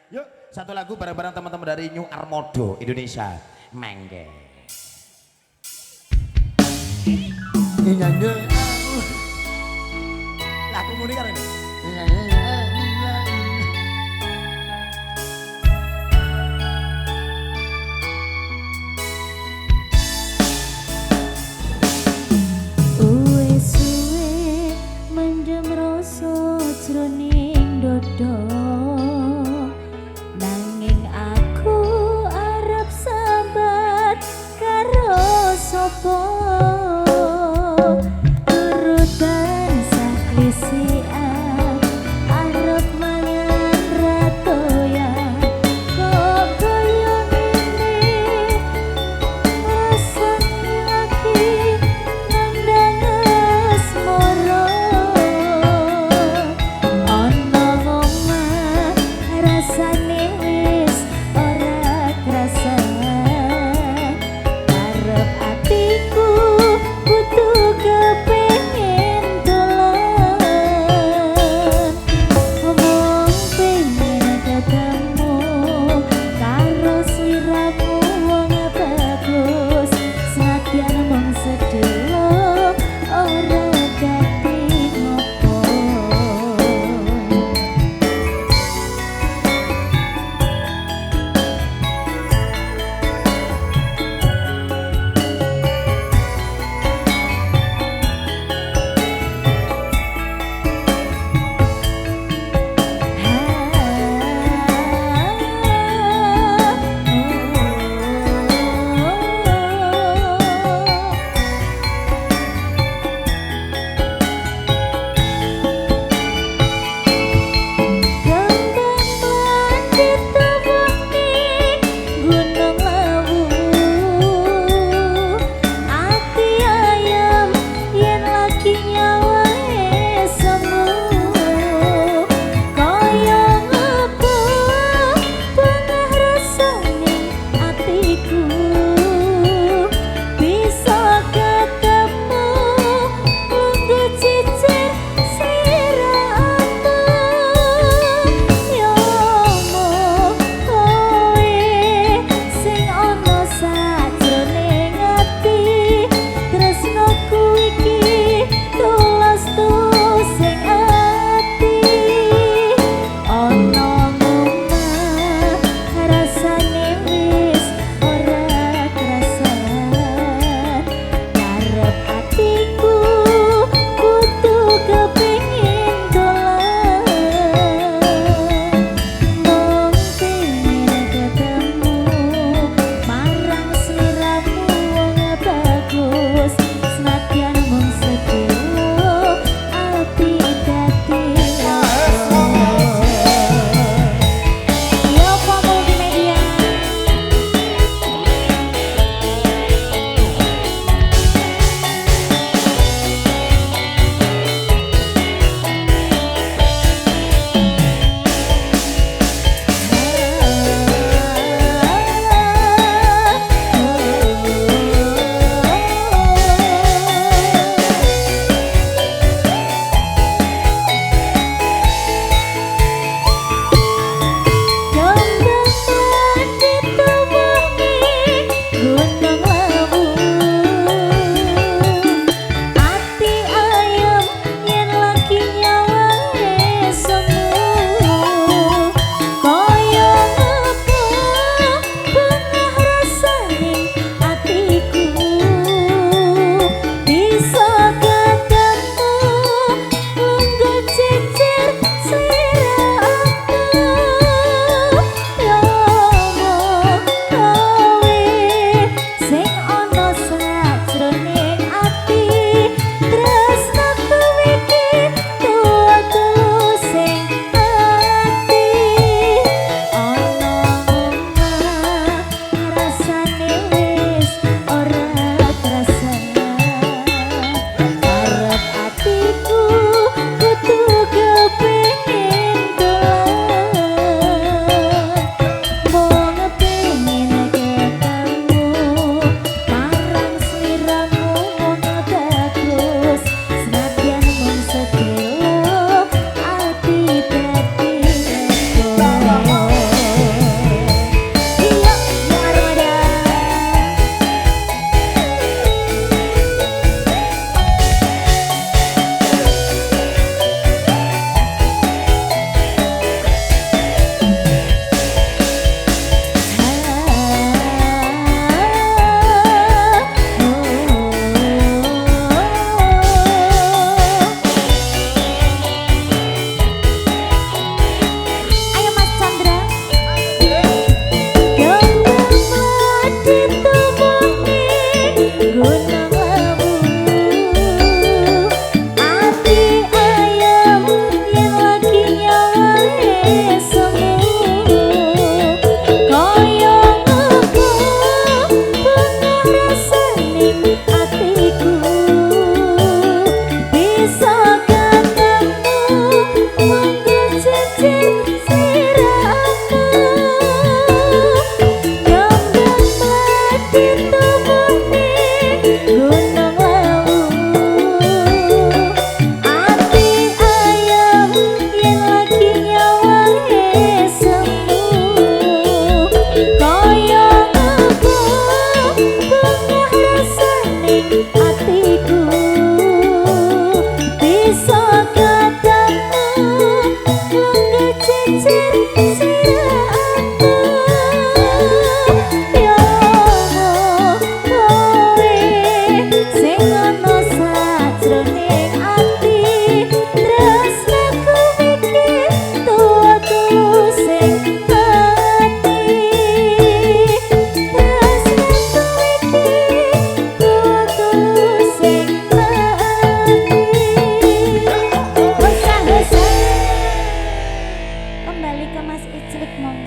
Yuk, satu lagu bareng-bareng teman-teman dari New Armodo Indonesia. Mengge. Nyanyi. Lagu muni karo ini. Suwe mendem rasa jroning dodo nanging aku arep sambat karo sapa turutan saklisian arep mangan ratoyan kok kaya ngene rasane lagi nandang asmara ana omah rasane wis ora krasa arep atiku kudu kepengin dolan ngomong pengen ketemu karo sliramu wong bagus senadyan mung sedelo ora dadi ngopo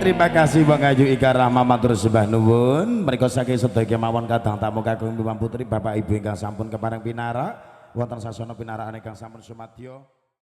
Terima kasih Bang Ayu Ika Rahma matur sembah nuwun. Mriku saking sedaya kemawon kadang tamu kakung Mbak Putri Bapak Ibu ingkang sampun kepareng pinara wonten sasana pinaraan ingkang sampun sumadyo.